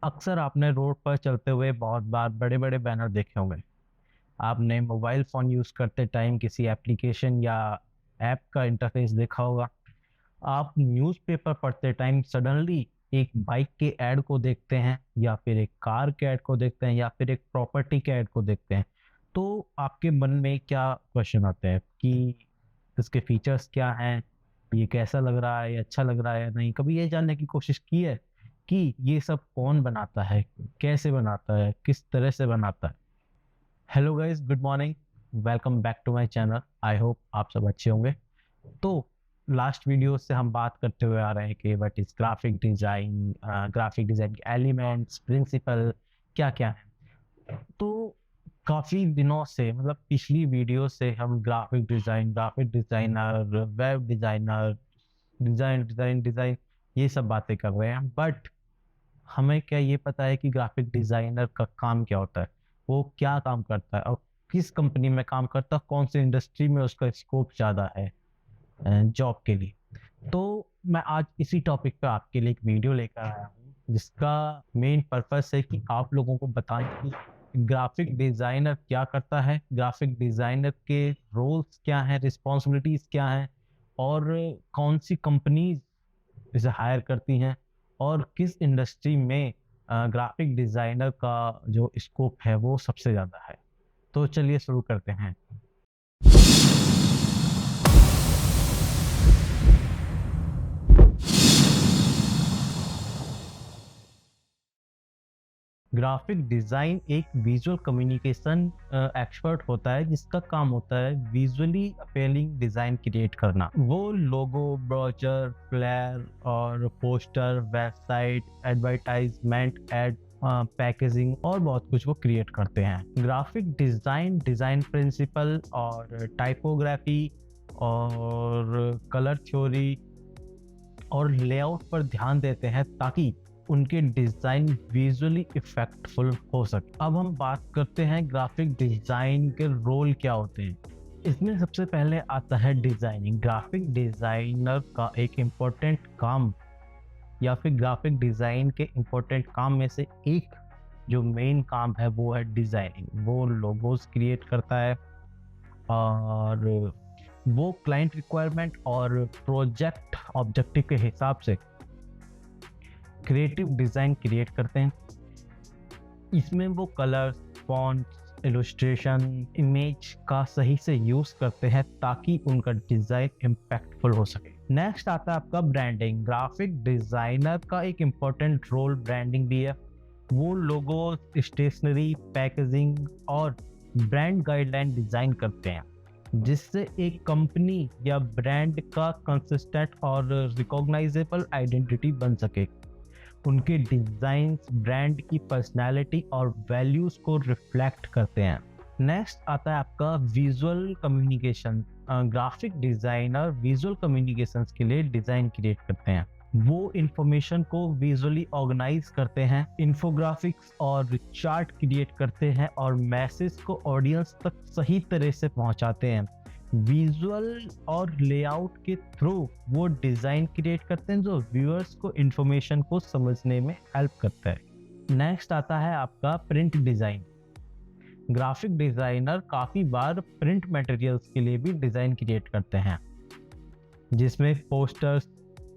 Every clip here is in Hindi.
अक्सर आपने रोड पर चलते हुए बहुत बार बड़े बड़े बैनर देखे होंगे। आपने मोबाइल फ़ोन यूज़ करते टाइम किसी एप्लीकेशन या ऐप का इंटरफेस देखा होगा। आप न्यूज़पेपर पढ़ते टाइम सडनली एक बाइक के ऐड को देखते हैं या फिर एक कार के ऐड को देखते हैं या फिर एक प्रॉपर्टी के ऐड को देखते हैं। तो आपके मन में क्या क्वेश्चन आते हैं कि इसके फीचर्स क्या हैं? ये कैसा लग रहा है? ये अच्छा लग रहा है या नहीं? कभी ये जानने की कोशिश की है कि ये सब कौन बनाता है? कैसे बनाता है? किस तरह से बनाता है? Hello guys, good morning. Welcome back to my channel. I hope आप सब अच्छे होंगे। तो लास्ट वीडियो से हम बात करते हुए आ रहे हैं कि व्हाट इज़ ग्राफिक डिज़ाइन के एलिमेंट्स, प्रिंसिपल क्या-क्या है। तो काफ़ी दिनों से मतलब पिछली वीडियो से हम graphic designer, web designer, design ये सब बातें कर रहे हैं। बट हमें क्या ये पता है कि ग्राफिक डिज़ाइनर का काम क्या होता है? वो क्या काम करता है और किस कंपनी में काम करता है? कौन सी इंडस्ट्री में उसका स्कोप ज़्यादा है जॉब के लिए? तो मैं आज इसी टॉपिक पे आपके लिए एक वीडियो लेकर आया हूँ, जिसका मेन पर्पस है कि आप लोगों को बताएँ कि ग्राफिक डिज़ाइनर क्या करता है, ग्राफिक डिज़ाइनर के रोल्स क्या हैं, रिस्पॉन्सिबिलिटीज़ क्या हैं और कौन सी कंपनीज़ इसे हायर करती हैं और किस इंडस्ट्री में ग्राफिक डिज़ाइनर का जो स्कोप है वो सबसे ज़्यादा है। तो चलिए शुरू करते हैं। ग्राफिक डिज़ाइन एक विजुअल कम्युनिकेशन एक्सपर्ट होता है जिसका काम होता है विजुअली अपीलिंग डिज़ाइन क्रिएट करना। वो लोगो, ब्रोचर, फ्लेयर और poster, website, advertisement, ad, packaging और बहुत कुछ वो क्रिएट करते हैं। ग्राफिक डिज़ाइन प्रिंसिपल और टाइपोग्राफी और कलर थ्योरी और लेआउट पर ध्यान देते हैं ताकि उनके डिज़ाइन विजुअली इफेक्टफुल हो सके। अब हम बात करते हैं ग्राफिक डिज़ाइन के रोल क्या होते हैं। इसमें सबसे पहले आता है डिज़ाइनिंग। ग्राफिक डिज़ाइनर का एक इम्पोर्टेंट काम या फिर ग्राफिक डिज़ाइन के इम्पोर्टेंट काम में से एक जो मेन काम है वो है डिज़ाइनिंग। वो लोगोस क्रिएट करता है और वो क्लाइंट रिक्वायरमेंट और प्रोजेक्ट ऑब्जेक्टिव के हिसाब से क्रिएटिव डिज़ाइन क्रिएट करते हैं। इसमें वो कलर्स, फॉन्ट्स, इलस्ट्रेशन, इमेज का सही से यूज़ करते हैं ताकि उनका डिज़ाइन इम्पैक्टफुल हो सके। नेक्स्ट आता है आपका ब्रांडिंग। ग्राफिक डिज़ाइनर का एक इम्पोर्टेंट रोल ब्रांडिंग भी है। वो लोगो, स्टेशनरी, पैकेजिंग और ब्रांड गाइडलाइन डिज़ाइन करते हैं जिससे एक कंपनी या ब्रांड का कंसिस्टेंट और रिकॉग्नाइजेबल आइडेंटिटी बन सके। उनके डिज़ाइंस ब्रांड की पर्सनैलिटी और वैल्यूज़ को रिफ्लेक्ट करते हैं। नेक्स्ट आता है आपका visual communication. Graphic designer visual communications के लिए डिज़ाइन क्रिएट करते हैं। वो इंफॉर्मेशन को विजुअली ऑर्गेनाइज करते हैं, इन्फोग्राफिक्स और चार्ट क्रिएट करते हैं और मैसेज को ऑडियंस तक सही तरह से पहुंचाते हैं। विजुअल और लेआउट के थ्रू वो डिज़ाइन क्रिएट करते हैं जो व्यूअर्स को इंफॉर्मेशन को समझने में हेल्प करता है। नेक्स्ट आता है आपका प्रिंट डिज़ाइन। ग्राफिक डिज़ाइनर काफ़ी बार प्रिंट मटेरियल्स के लिए भी डिज़ाइन क्रिएट करते हैं जिसमें posters,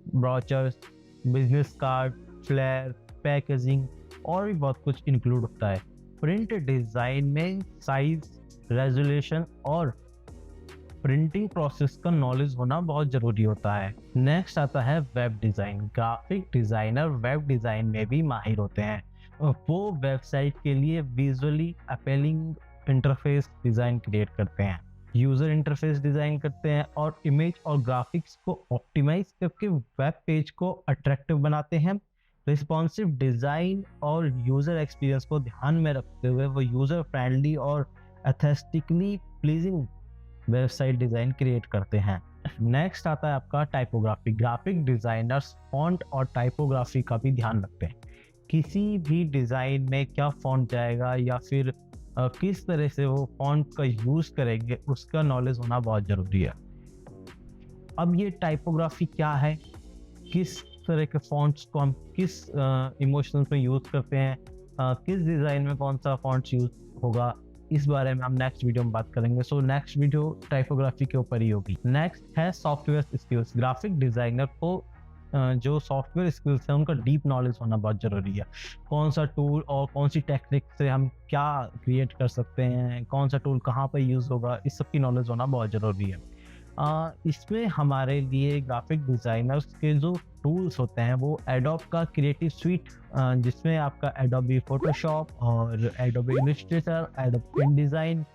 brochures, business card, flyer, packaging और भी बहुत कुछ इंक्लूड होता है। प्रिंट डिज़ाइन में साइज, रेजोल्यूशन और प्रिंटिंग प्रोसेस का नॉलेज होना बहुत ज़रूरी होता है। नेक्स्ट आता है web design. Graphic designer web design में भी माहिर होते हैं। वो वेबसाइट के लिए visually appealing interface design create करते हैं, यूज़र इंटरफेस डिज़ाइन करते हैं और इमेज और ग्राफिक्स को ऑप्टिमाइज करके वेब पेज को अट्रैक्टिव बनाते हैं। रिस्पॉन्सिव डिज़ाइन और यूज़र एक्सपीरियंस को ध्यान में रखते हुए वो यूज़र फ्रेंडली और aesthetically pleasing website design create करते हैं। नेक्स्ट आता है आपका टाइपोग्राफी। ग्राफिक डिज़ाइनर्स फॉन्ट और टाइपोग्राफी का भी ध्यान रखते हैं। किसी भी डिज़ाइन में क्या फॉन्ट जाएगा या फिर किस तरह से वो फॉन्ट का यूज़ करेंगे उसका नॉलेज होना बहुत ज़रूरी है। अब ये टाइपोग्राफी क्या है, किस तरह के फॉन्ट्स को हम किस इमोशंस में यूज़ करते हैं, किस डिज़ाइन में कौन सा फॉन्ट्स यूज़ होगा, इस बारे में हम नेक्स्ट वीडियो में बात करेंगे। सो नेक्स्ट वीडियो टाइपोग्राफी के ऊपर ही होगी। नेक्स्ट है सॉफ्टवेयर स्किल्स। ग्राफिक डिज़ाइनर को जो सॉफ्टवेयर स्किल्स है उनका डीप नॉलेज होना बहुत ज़रूरी है। कौन सा टूल और कौन सी टेक्निक से हम क्या क्रिएट कर सकते हैं, कौन सा टूल कहाँ पर यूज़ होगा, इस सब की नॉलेज होना बहुत ज़रूरी है। इसमें हमारे लिए ग्राफिक डिज़ाइनर्स के जो टूल्स होते हैं वो एडोब का क्रिएटिव स्वीट, जिसमें आपका एडोबी फोटोशॉप और एडोबी इलस्ट्रेटर, एडोब इनडिज़ाइन,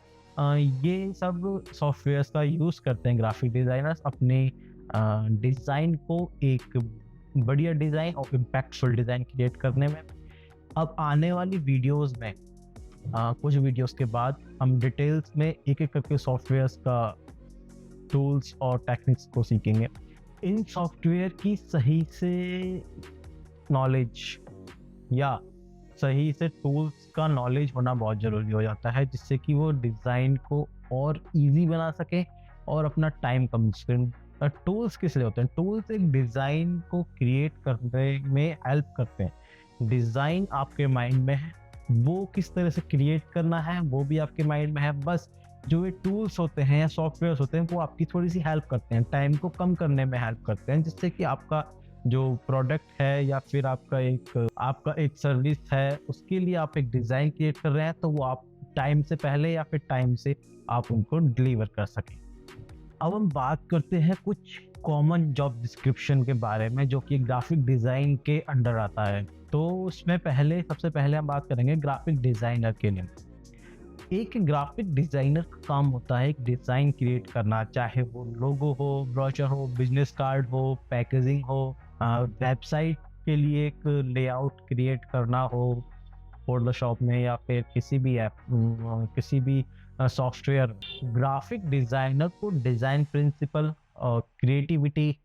ये सब सॉफ्टवेयर्स का यूज़ करते हैं ग्राफिक डिज़ाइनर्स अपने डिज़ाइन को एक बढ़िया डिज़ाइन और इम्पैक्टफुल डिज़ाइन क्रिएट करने में। अब आने वाली वीडियोस में कुछ वीडियोस के बाद हम डिटेल्स में एक-एक करके सॉफ्टवेयर्स का टूल्स और टेक्निक्स को सीखेंगे। इन सॉफ्टवेयर की सही से नॉलेज या सही से टूल्स का नॉलेज होना बहुत ज़रूरी हो जाता है, जिससे कि वो डिज़ाइन को और ईज़ी बना सके और अपना टाइम कम स्पेंड। टूल्स किस लिए होते हैं? टूल्स एक डिज़ाइन को क्रिएट करने में हेल्प करते हैं। डिज़ाइन आपके माइंड में है, वो किस तरह से क्रिएट करना है वो भी आपके माइंड में है। बस जो ये टूल्स होते हैं या सॉफ्टवेयर्स होते हैं वो आपकी थोड़ी सी हेल्प करते हैं, टाइम को कम करने में हेल्प करते हैं, जिससे कि आपका जो प्रोडक्ट है या फिर आपका एक सर्विस है उसके लिए आप एक डिज़ाइन क्रिएट कर रहे हैं, तो वो आप टाइम से पहले या फिर टाइम से आप उनको डिलीवर कर सकें। अब हम बात करते हैं कुछ कॉमन जॉब डिस्क्रिप्शन के बारे में जो कि ग्राफिक डिज़ाइन के अंडर आता है। तो उसमें सबसे पहले हम बात करेंगे ग्राफिक डिज़ाइनर के लिए। एक ग्राफिक डिज़ाइनर का काम होता है एक डिज़ाइन क्रिएट करना, चाहे वो लोगो हो, ब्रोशर हो, बिजनेस कार्ड हो, पैकेजिंग हो, वेबसाइट के लिए एक लेआउट क्रिएट करना हो फोटोशॉप में या फिर किसी भी किसी भी सॉफ्टवेयर। ग्राफिक डिज़ाइनर को डिज़ाइन प्रिंसिपल और क्रिएटिविटी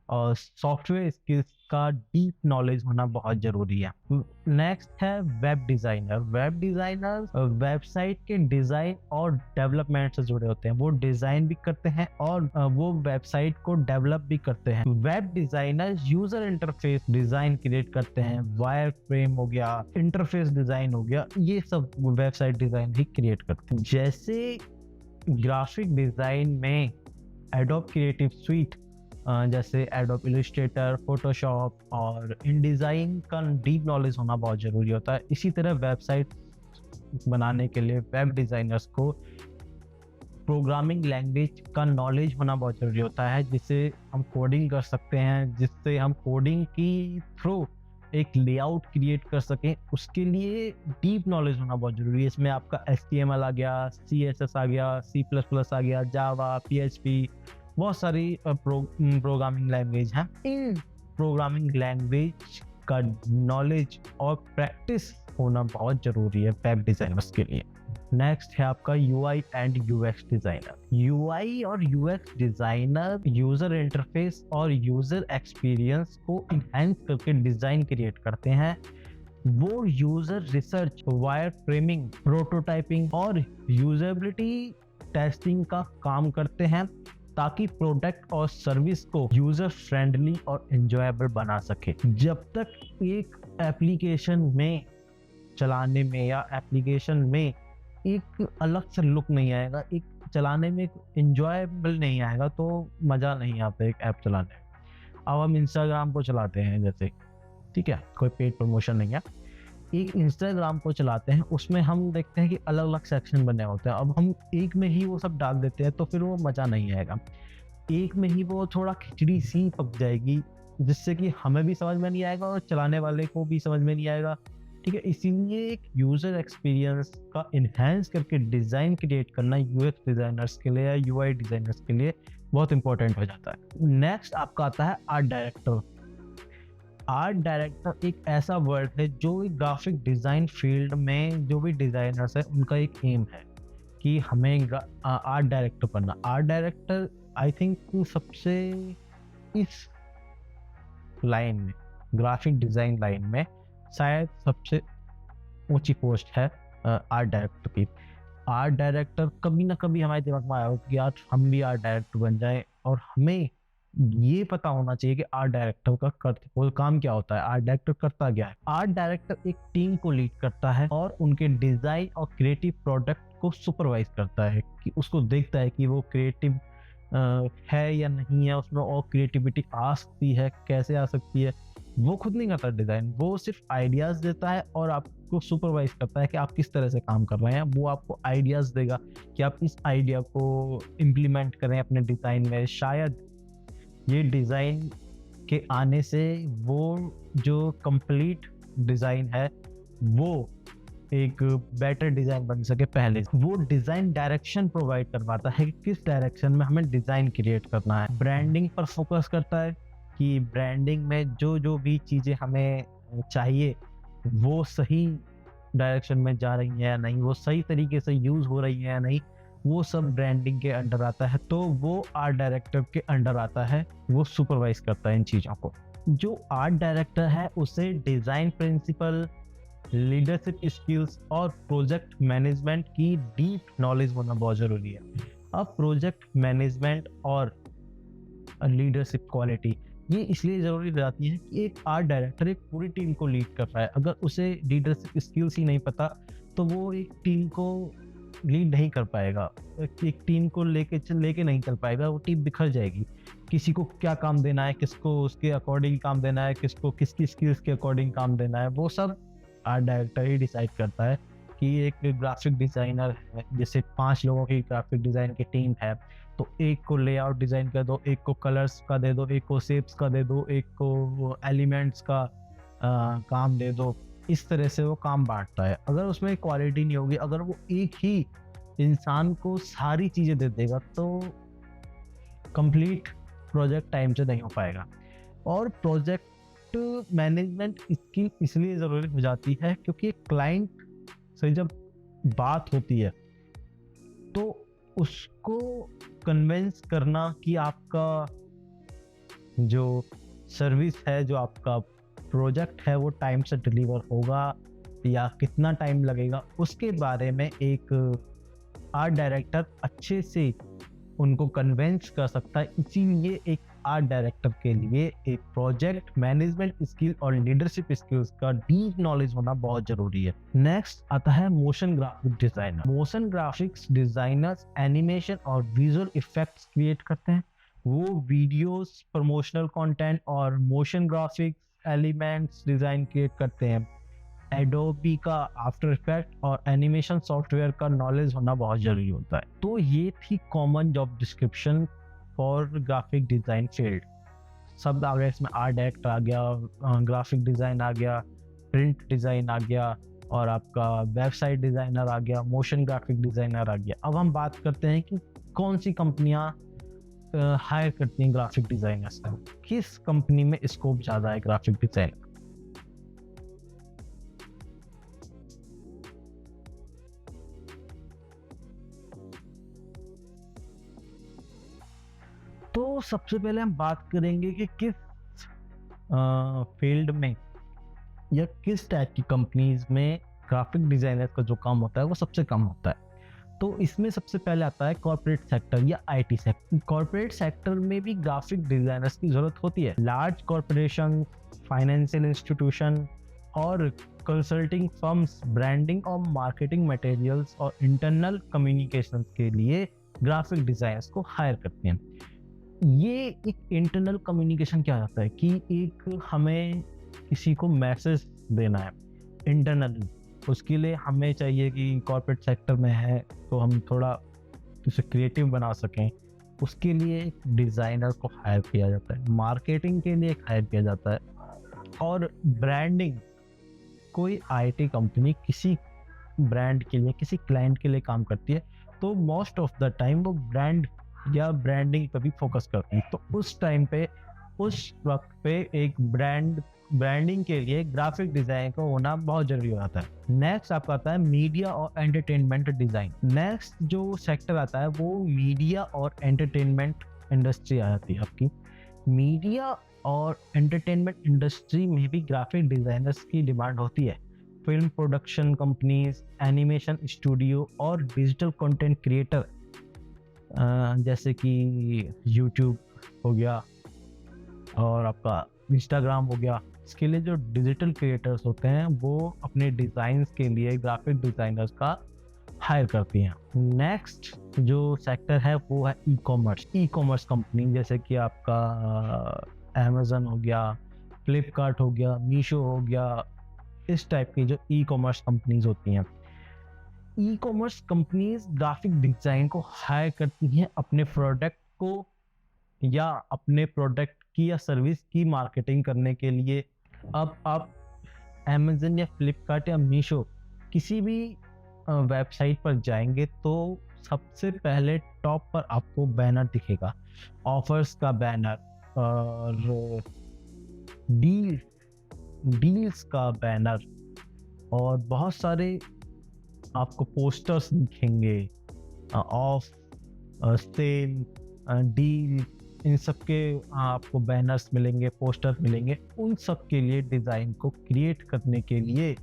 और सॉफ्टवेयर स्किल्स का डीप नॉलेज होना बहुत ज़रूरी है। नेक्स्ट है web designer. Web designer website के डिज़ाइन और डेवलपमेंट से जुड़े होते हैं। वो डिज़ाइन भी करते हैं और वो वेबसाइट को डेवलप भी करते हैं। Web designer user interface design create करते हैं, वायर फ्रेम हो गया, इंटरफेस डिज़ाइन हो गया, ये सब वेबसाइट डिज़ाइन भी क्रिएट करते हैं। जैसे ग्राफिक डिज़ाइन में एडोब क्रिएटिव स्वीट जैसे एडोब इलस्ट्रेटर, फोटोशॉप और इनडिज़ाइन का डीप नॉलेज होना बहुत ज़रूरी होता है। इसी तरह वेबसाइट बनाने के लिए वेब डिज़ाइनर्स को प्रोग्रामिंग लैंग्वेज का नॉलेज होना बहुत ज़रूरी होता है, जिससे हम कोडिंग कर सकते हैं, जिससे हम कोडिंग की थ्रू एक लेआउट क्रिएट कर सकें। उसके लिए डीप नॉलेज होना बहुत ज़रूरी है। इसमें आपका HTML आ गया, CSS आ गया, C++ आ गया, जावा, PHP, बहुत सारी प्रोग्रामिंग लैंग्वेज हैं। इन प्रोग्रामिंग लैंग्वेज का नॉलेज और प्रैक्टिस होना बहुत ज़रूरी है वेब डिज़ाइनर्स के लिए। नेक्स्ट है आपका UI and UX designer. UI और UX डिज़ाइनर यूज़र इंटरफेस और यूज़र एक्सपीरियंस को इन्हेंस करके डिज़ाइन क्रिएट करते हैं। वो user research, wire framing, prototyping और यूजेबिलिटी टेस्टिंग का काम करते हैं, ताकि प्रोडक्ट और सर्विस को यूज़र फ्रेंडली और एंजॉयबल बना सके। जब तक एक एप्लीकेशन में चलाने में या एप्लीकेशन में एक अलग से लुक नहीं आएगा, एक चलाने में एंजॉयबल नहीं आएगा, तो मज़ा नहीं आता एक ऐप चलाने में। अब हम इंस्टाग्राम को चलाते हैं जैसे, ठीक है, कोई पेड प्रमोशन नहीं है, एक इंस्टाग्राम को चलाते हैं, उसमें हम देखते हैं कि अलग अलग सेक्शन बने होते हैं। अब हम एक में ही वो सब डाल देते हैं तो फिर वो मज़ा नहीं आएगा। एक में ही वो थोड़ा खिचड़ी सी पक जाएगी, जिससे कि हमें भी समझ में नहीं आएगा और चलाने वाले को भी समझ में नहीं आएगा, ठीक है। इसीलिए एक यूज़र एक्सपीरियंस का इन्हेंस करके डिज़ाइन क्रिएट करना UX डिज़ाइनर्स के लिए या UI डिज़ाइनर्स के लिए बहुत इंपॉर्टेंट हो जाता है। नेक्स्ट आपका आता है आर्ट डायरेक्टर। आर्ट डायरेक्टर एक ऐसा वर्ड है जो ग्राफिक डिज़ाइन फील्ड में जो भी डिज़ाइनर्स है उनका एक एम है कि हमें आर्ट डायरेक्टर बनना। आर्ट डायरेक्टर आई थिंक सबसे इस लाइन में, ग्राफिक डिज़ाइन लाइन में शायद सबसे ऊंची पोस्ट है आर्ट डायरेक्टर की। आर्ट डायरेक्टर कभी ना कभी हमारे दिमाग में आया हो कि यार हम भी आर्ट डायरेक्टर बन जाएं और हमें ये पता होना चाहिए कि आर्ट डायरेक्टर का वो काम क्या होता है, आर्ट डायरेक्टर करता क्या है। आर्ट डायरेक्टर एक टीम को लीड करता है और उनके डिजाइन और क्रिएटिव प्रोडक्ट को सुपरवाइज करता है, कि उसको देखता है कि वो क्रिएटिव है या नहीं है, उसमें और क्रिएटिविटी आ सकती है, कैसे आ सकती है। वो खुद नहीं करता डिजाइन, वो सिर्फ आइडियाज देता है और आपको सुपरवाइज करता है कि आप किस तरह से काम कर रहे हैं। वो आपको आइडियाज देगा कि आप इस आइडिया को इम्प्लीमेंट करें अपने डिजाइन में। शायद ये डिजाइन के आने से वो जो कंप्लीट डिजाइन है वो एक बेटर डिजाइन बन सके। पहले वो डिजाइन डायरेक्शन प्रोवाइड करवाता है कि किस डायरेक्शन में हमें डिजाइन क्रिएट करना है। ब्रांडिंग पर फोकस करता है कि ब्रांडिंग में जो जो भी चीजें हमें चाहिए वो सही डायरेक्शन में जा रही है या नहीं, वो सही तरीके से यूज हो रही है या नहीं, वो सब ब्रांडिंग के अंडर आता है। तो वो आर्ट डायरेक्टर के अंडर आता है, वो सुपरवाइज करता है इन चीजों को। जो आर्ट डायरेक्टर है उसे डिजाइन प्रिंसिपल, लीडरशिप स्किल्स और प्रोजेक्ट मैनेजमेंट की डीप नॉलेज होना बहुत जरूरी है। अब प्रोजेक्ट मैनेजमेंट और लीडरशिप क्वालिटी ये इसलिए जरूरी हो जाती है कि एक आर्ट डायरेक्टर एक पूरी टीम को लीड कर रहा है। अगर उसे लीडरशिप स्किल्स ही नहीं पता तो वो एक टीम को लीड नहीं कर पाएगा, एक टीम को लेके नहीं चल पाएगा, वो टीम बिखर जाएगी। किसी को क्या काम देना है, किसको उसके अकॉर्डिंग काम देना है, किसको किसकी स्किल्स के अकॉर्डिंग काम देना है, वो सब आर्ट डायरेक्टर ही डिसाइड करता है। कि एक ग्राफिक डिजाइनर है, जैसे 5 लोगों की ग्राफिक डिजाइन की टीम है, तो एक को लेआउट डिजाइन कर दो, एक को कलर्स का दे दो, एक को शेप्स का दे दो, एक को एलिमेंट्स का काम दे दो। इस तरह से वो काम बांटता है। अगर उसमें क्वालिटी नहीं होगी, अगर वो एक ही इंसान को सारी चीजें दे देगा तो कंप्लीट प्रोजेक्ट टाइम से नहीं हो पाएगा। और प्रोजेक्ट मैनेजमेंट इसकी इसलिए ज़रूरी हो जाती है क्योंकि क्लाइंट से जब बात होती है तो उसको कन्विंस करना कि आपका जो सर्विस है, जो आपका प्रोजेक्ट है वो टाइम से डिलीवर होगा या कितना टाइम लगेगा, उसके बारे में एक आर्ट डायरेक्टर अच्छे से उनको कन्विंस कर सकता है। इसीलिए एक आर्ट डायरेक्टर के लिए एक प्रोजेक्ट मैनेजमेंट स्किल और लीडरशिप स्किल्स का डीप नॉलेज होना बहुत जरूरी है। नेक्स्ट आता है motion graphic designer. Motion graphics designers animation और विजुअल इफेक्ट्स क्रिएट करते हैं। वो वीडियोस, प्रमोशनल कंटेंट और motion graphics elements design create करते हैं। एडोबी का आफ्टर इफेक्ट और एनिमेशन सॉफ्टवेयर का नॉलेज होना बहुत जरूरी होता है। तो ये थी common job description for graphic design field. सब आ गया इसमें, आर्ट डायरेक्टर आ गया, ग्राफिक डिजाइन आ गया, प्रिंट डिजाइन आ गया और आपका वेबसाइट डिजाइनर आ गया, मोशन ग्राफिक डिजाइनर आ गया। अब हम बात करते हैं कि कौन सी कंपनियां हायर करती हैं ग्राफिक डिजाइनर्स को, किस कंपनी में स्कोप ज्यादा है ग्राफिक डिजाइनर। तो सबसे पहले हम बात करेंगे कि किस फील्ड में या किस टाइप की कंपनीज में ग्राफिक डिजाइनर का जो काम होता है वो सबसे कम होता है। तो इसमें सबसे पहले आता है कॉर्पोरेट सेक्टर या आईटी सेक्टर। कॉर्पोरेट सेक्टर में भी ग्राफिक डिजाइनर्स की जरूरत होती है। लार्ज कॉर्पोरेशन, फाइनेंशियल इंस्टीट्यूशन और कंसल्टिंग फर्म्स ब्रांडिंग और मार्केटिंग मटेरियल्स और इंटरनल कम्युनिकेशन के लिए ग्राफिक डिजाइनर्स को हायर करते हैं। ये एक इंटरनल कम्युनिकेशन क्या होता है कि एक हमें किसी को मैसेज देना है इंटरनली, उसके लिए हमें चाहिए कि कॉर्पोरेट सेक्टर में है तो हम थोड़ा उसे क्रिएटिव बना सकें, उसके लिए एक डिज़ाइनर को हायर किया जाता है। मार्केटिंग के लिए हायर किया जाता है। और ब्रांडिंग, कोई आईटी कंपनी किसी ब्रांड के लिए, किसी क्लाइंट के लिए काम करती है तो मोस्ट ऑफ द टाइम वो ब्रांड या ब्रांडिंग पे भी फोकस करती है। तो उस टाइम पे, उस वक्त पे एक ब्रांडिंग के लिए ग्राफिक डिजाइन का होना बहुत जरूरी हो जाता है। नेक्स्ट आपका आता है मीडिया और एंटरटेनमेंट डिजाइन। नेक्स्ट जो सेक्टर आता है वो मीडिया और एंटरटेनमेंट इंडस्ट्री आ जाती है आपकी। मीडिया और एंटरटेनमेंट इंडस्ट्री में भी ग्राफिक डिजाइनर्स की डिमांड होती है। Film production companies, animation studio और डिजिटल कंटेंट क्रिएटर जैसे कि यूट्यूब हो गया, और आपका इंस्टाग्राम हो गया। इसके लिए जो डिजिटल क्रिएटर्स होते हैं वो अपने डिज़ाइंस के लिए ग्राफिक डिज़ाइनर्स का हायर करती हैं। नेक्स्ट जो सेक्टर है वो है e commerce. E commerce company जैसे कि आपका अमेजन हो गया, फ्लिपकार्ट हो गया, मीशो हो गया, इस टाइप की जो ई कॉमर्स कंपनीज होती हैं। E commerce companies graphic design को हायर करती हैं अपने प्रोडक्ट को या अपने प्रोडक्ट की या सर्विस की मार्केटिंग करने के लिए। अब आप अमेजन या फ्लिपकार्ट या मीशो किसी भी वेबसाइट पर जाएंगे तो सबसे पहले टॉप पर आपको बैनर दिखेगा, ऑफर्स का बैनर और डील्स का बैनर, और बहुत सारे आपको पोस्टर्स दिखेंगे, ऑफ, सेल, डील, इन सब के आपको बैनर्स मिलेंगे, पोस्टर मिलेंगे। उन सब के लिए डिज़ाइन को क्रिएट करने के लिए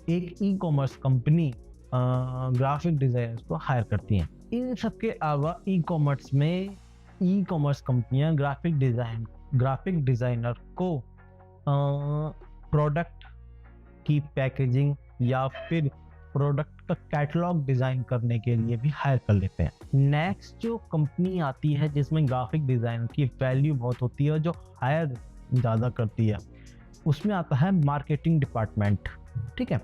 एक e commerce company graphic designers को हायर करती हैं। इन सब के अलावा ई कॉमर्स में ई कॉमर्स कंपनियां ग्राफिक डिज़ाइनर को प्रोडक्ट की पैकेजिंग या फिर प्रोडक्ट का कैटलॉग डिजाइन करने के लिए भी हायर कर लेते हैं। नेक्स्ट जो कंपनी आती है जिसमें ग्राफिक डिजाइन की वैल्यू बहुत होती है और जो हायर ज़्यादा करती है, उसमें आता है मार्केटिंग डिपार्टमेंट। ठीक है,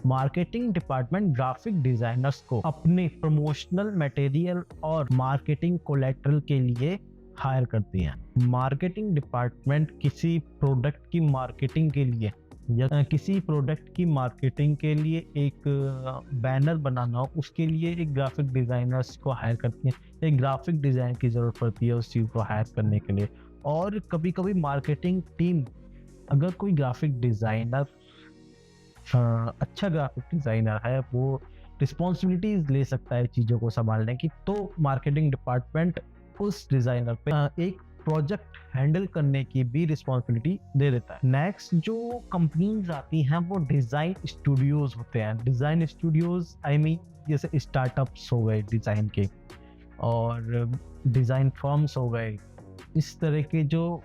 मार्केटिंग डिपार्टमेंट ग्राफिक डिजाइनर्स को अपने प्रमोशनल मटेरियल और मार्केटिंग कोलैटरल के लिए हायर करती है। मार्केटिंग डिपार्टमेंट किसी प्रोडक्ट की मार्केटिंग के लिए या किसी प्रोडक्ट की मार्केटिंग के लिए एक बैनर बनाना हो, उसके लिए एक ग्राफिक डिज़ाइनर्स को हायर करती है। एक ग्राफिक डिज़ाइन की ज़रूरत पड़ती है उस चीज़ को हायर करने के लिए। और कभी कभी मार्केटिंग टीम, अगर कोई ग्राफिक डिज़ाइनर अच्छा ग्राफिक डिज़ाइनर है, वो रिस्पॉन्सिबिलिटीज ले सकता है चीज़ों को संभालने की, तो मार्केटिंग डिपार्टमेंट उस डिज़ाइनर पे एक प्रोजेक्ट हैंडल करने की भी रिस्पॉन्सिबिलिटी दे देता है। नेक्स्ट जो कंपनीज आती हैं वो डिज़ाइन स्टूडियोज होते हैं। डिज़ाइन स्टूडियोज आई मीन जैसे स्टार्टअप्स हो गए डिज़ाइन के, और डिज़ाइन फर्म्स हो गए। इस तरह के जो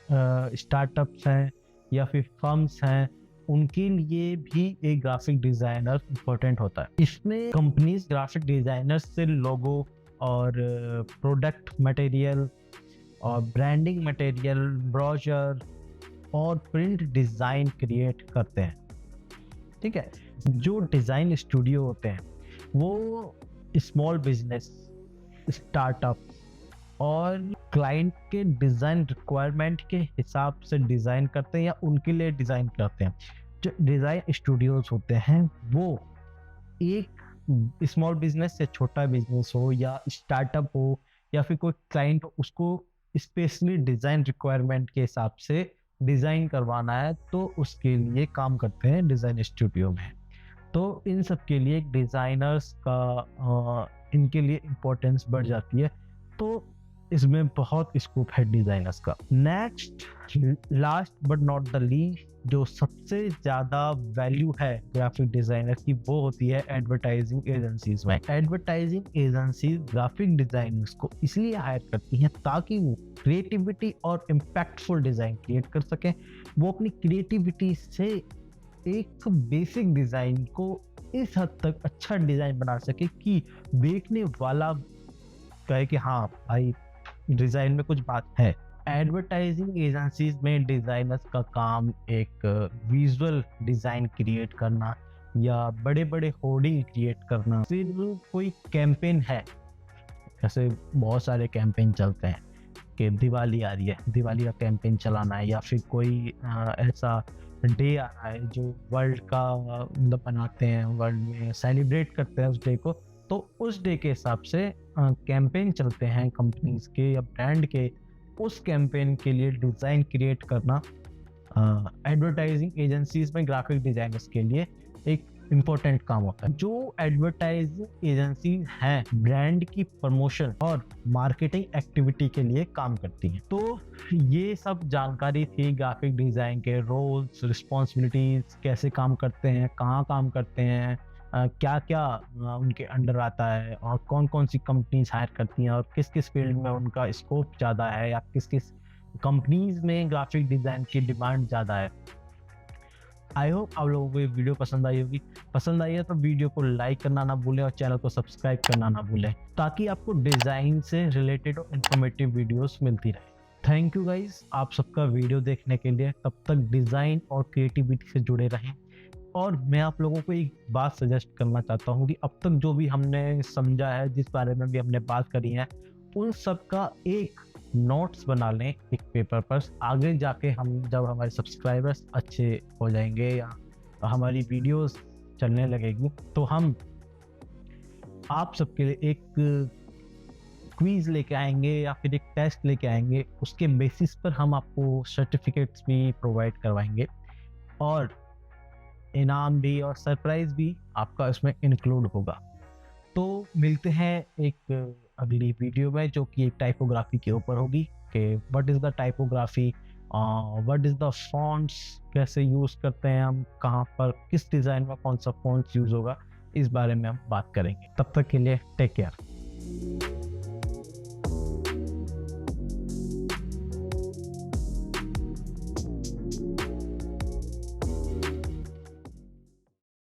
स्टार्टअप्स हैं या फिर फर्म्स हैं, उनके लिए भी एक ग्राफिक डिज़ाइनर इम्पोर्टेंट होता है। इसमें कंपनीज ग्राफिक डिज़ाइनर से लोगो और प्रोडक्ट मटेरियल और ब्रांडिंग मटेरियल, ब्रोशर और प्रिंट डिज़ाइन क्रिएट करते हैं। ठीक है, जो डिज़ाइन स्टूडियो होते हैं वो स्मॉल बिजनेस, स्टार्टअप और क्लाइंट के डिज़ाइन रिक्वायरमेंट के हिसाब से डिज़ाइन करते हैं या उनके लिए डिज़ाइन करते हैं। जो डिज़ाइन स्टूडियोज होते हैं वो एक स्मॉल बिजनेस या छोटा बिजनेस हो या स्टार्टअप हो या फिर कोई क्लाइंट हो, उसको स्पेशली डिज़ाइन रिक्वायरमेंट के हिसाब से डिज़ाइन करवाना है तो उसके लिए काम करते हैं डिज़ाइन स्टूडियो में। तो इन सब के लिए डिज़ाइनर्स का इनके लिए इम्पोर्टेंस बढ़ जाती है। तो इसमें बहुत स्कोप है डिज़ाइनर्स का। Next, last but not the least, जो सबसे ज़्यादा वैल्यू है ग्राफिक डिज़ाइनर की, वो होती है एडवर्टाइजिंग एजेंसीज में। एडवर्टाइजिंग एजेंसीज ग्राफिक डिज़ाइनर्स को इसलिए हायर करती हैं ताकि वो क्रिएटिविटी और इम्पैक्टफुल डिज़ाइन क्रिएट कर सकें। वो अपनी क्रिएटिविटी से एक बेसिक डिज़ाइन को इस हद तक अच्छा डिज़ाइन बना सके कि देखने वाला कहे कि हाँ भाई, डिज़ाइन में कुछ बात है। एडवर्टाइजिंग एजेंसीज में डिज़ाइनर्स का काम एक विजुअल डिज़ाइन क्रिएट करना या बड़े बड़े होर्डिंग क्रिएट करना। फिर कोई कैंपेन है, जैसे बहुत सारे कैंपेन चलते हैं कि दिवाली आ रही है, दिवाली का कैंपेन चलाना है, या फिर कोई ऐसा डे आ रहा है जो वर्ल्ड का मतलब बनाते हैं, वर्ल्ड में सेलिब्रेट करते हैं उस डे को, तो उस डे के हिसाब से कैंपेन चलते हैं कंपनीज के या ब्रांड के। उस कैंपेन के लिए डिज़ाइन क्रिएट करना एडवर्टाइजिंग एजेंसीज में ग्राफिक डिज़ाइनर्स के लिए एक इम्पोर्टेंट काम होता है। जो एडवर्टाइजिंग एजेंसीज हैं ब्रांड की प्रमोशन और मार्केटिंग एक्टिविटी के लिए काम करती हैं। तो ये सब जानकारी थी ग्राफिक डिज़ाइन के रोल्स, रिस्पॉन्सिबिलिटीज, कैसे काम करते हैं, कहाँ काम करते हैं, क्या क्या उनके अंडर आता है और कौन कौन सी कंपनीज हायर करती हैं और किस किस फील्ड में उनका स्कोप ज़्यादा है या किस किस कंपनीज में ग्राफिक डिज़ाइन की डिमांड ज़्यादा है। आई होप आप लोगों को ये वीडियो पसंद आई होगी। पसंद आई है तो वीडियो को लाइक करना ना भूलें और चैनल को सब्सक्राइब करना ना भूलें, ताकि आपको डिज़ाइन से रिलेटेड और इन्फॉर्मेटिव वीडियोस मिलती रहे। थैंक यू गाइस आप सबका वीडियो देखने के लिए। तब तक डिज़ाइन और क्रिएटिविटी से जुड़े रहें। और मैं आप लोगों को एक बात सजेस्ट करना चाहता हूँ कि अब तक जो भी हमने समझा है, जिस बारे में भी हमने बात करी है, उन सब का एक नोट्स बना लें एक पेपर पर। आगे जाके हम जब हमारे सब्सक्राइबर्स अच्छे हो जाएंगे या हमारी वीडियोस चलने लगेगी, तो हम आप सबके लिए एक क्विज लेके आएंगे या फिर एक टेस्ट लेके आएंगे। उसके बेसिस पर हम आपको सर्टिफिकेट्स भी प्रोवाइड करवाएंगे और इनाम भी और सरप्राइज भी आपका इसमें इंक्लूड होगा। तो मिलते हैं एक अगली वीडियो में, जो कि एक टाइपोग्राफी के ऊपर होगी कि what is the typography, what is the fonts, कैसे यूज़ करते हैं हम, कहाँ पर किस डिज़ाइन में कौन सा फॉन्ट्स यूज़ होगा, इस बारे में हम बात करेंगे। तब तक के लिए टेक केयर।